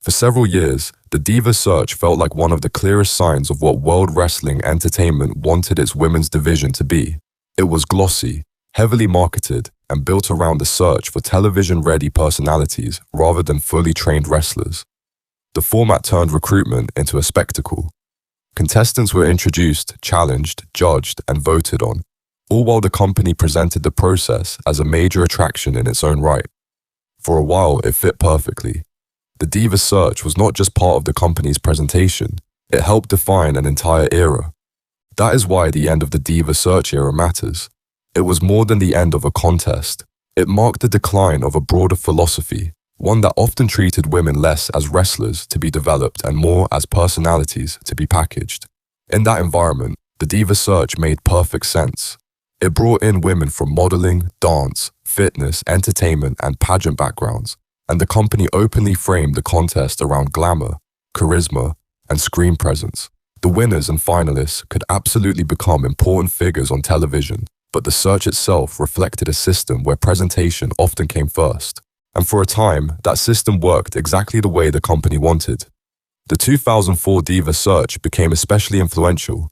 For several years, the Diva Search felt like one of the clearest signs of what World Wrestling Entertainment wanted its women's division to be. It was glossy, heavily marketed, and built around the search for television-ready personalities rather than fully trained wrestlers. The format turned recruitment into a spectacle. Contestants were introduced, challenged, judged, and voted on, all while the company presented the process as a major attraction in its own right. For a while, it fit perfectly. The Diva Search was not just part of the company's presentation, it helped define an entire era. That is why the end of the Diva Search era matters. It was more than the end of a contest. It marked the decline of a broader philosophy, one that often treated women less as wrestlers to be developed and more as personalities to be packaged. In that environment, the Diva Search made perfect sense. It brought in women from modeling, dance, fitness, entertainment, and pageant backgrounds, and the company openly framed the contest around glamour, charisma, and screen presence. The winners and finalists could absolutely become important figures on television, but the search itself reflected a system where presentation often came first. And for a time, that system worked exactly the way the company wanted. The 2004 Diva Search became especially influential.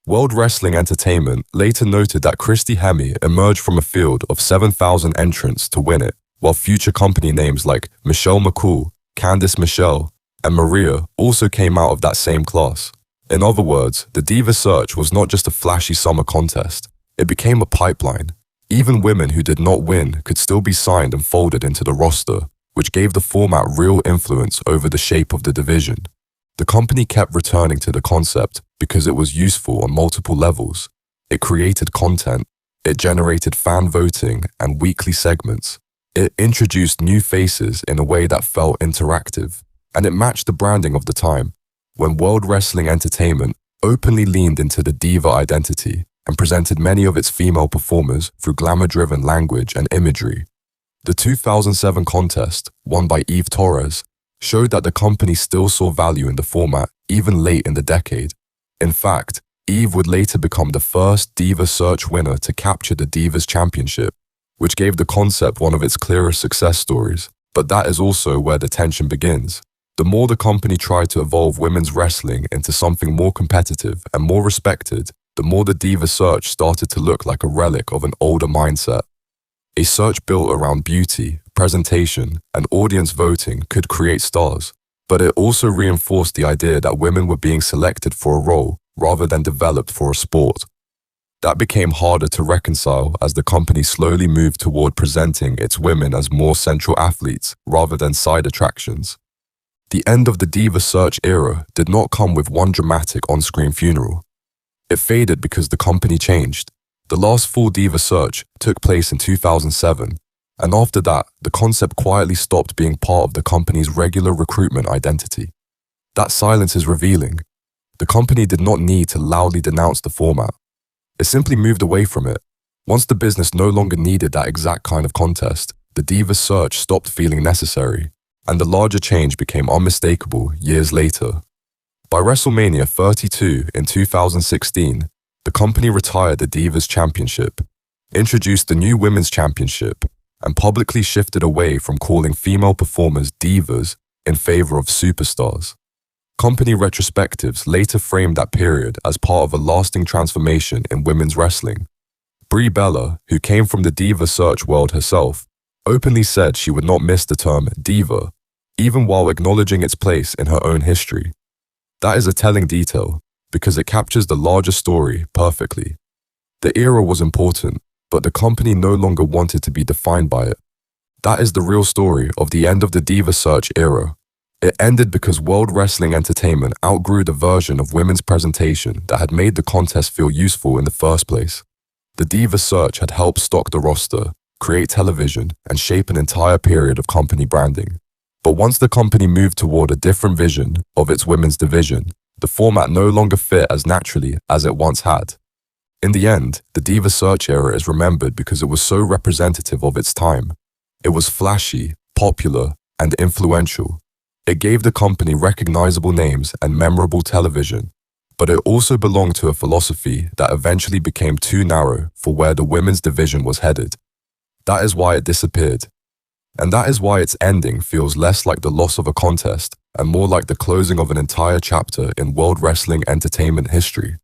World Wrestling Entertainment later noted that Christy Hemme emerged from a field of 7,000 entrants to win it, while future company names like Michelle McCool, Candice Michelle, and Maria also came out of that same class. In other words, the Diva Search was not just a flashy summer contest, it became a pipeline. Even women who did not win could still be signed and folded into the roster, which gave the format real influence over the shape of the division. The company kept returning to the concept because it was useful on multiple levels. It created content, it generated fan voting and weekly segments. It introduced new faces in a way that felt interactive, and it matched the branding of the time, when World Wrestling Entertainment openly leaned into the diva identity and presented many of its female performers through glamour-driven language and imagery. The 2007 contest, won by Eve Torres, showed that the company still saw value in the format even late in the decade. In fact, Eve would later become the first Diva Search winner to capture the Divas Championship, which gave the concept one of its clearest success stories. But that is also where the tension begins. The more the company tried to evolve women's wrestling into something more competitive and more respected, the more the Diva Search started to look like a relic of an older mindset. A search built around beauty, presentation, and audience voting could create stars, but it also reinforced the idea that women were being selected for a role rather than developed for a sport. That became harder to reconcile as the company slowly moved toward presenting its women as more central athletes rather than side attractions. The end of the Diva Search era did not come with one dramatic on-screen funeral. It faded because the company changed. The last full Diva Search took place in 2007, and after that, the concept quietly stopped being part of the company's regular recruitment identity. That silence is revealing. The company did not need to loudly denounce the format. It simply moved away from it. Once the business no longer needed that exact kind of contest, the Diva Search stopped feeling necessary, and the larger change became unmistakable years later. By WrestleMania 32 in 2016, the company retired the Divas Championship, introduced the new Women's Championship, and publicly shifted away from calling female performers divas in favor of superstars. Company retrospectives later framed that period as part of a lasting transformation in women's wrestling. Brie Bella, who came from the Diva Search world herself, openly said she would not miss the term diva, even while acknowledging its place in her own history. That is a telling detail, because it captures the larger story perfectly. The era was important, but the company no longer wanted to be defined by it. That is the real story of the end of the Diva Search era. It ended because World Wrestling Entertainment outgrew the version of women's presentation that had made the contest feel useful in the first place. The Diva Search had helped stock the roster, create television, and shape an entire period of company branding. But once the company moved toward a different vision of its women's division, the format no longer fit as naturally as it once had. In the end, the Diva Search era is remembered because it was so representative of its time. It was flashy, popular, and influential. It gave the company recognizable names and memorable television, but it also belonged to a philosophy that eventually became too narrow for where the women's division was headed. That is why it disappeared. And that is why its ending feels less like the loss of a contest and more like the closing of an entire chapter in World Wrestling entertainment history.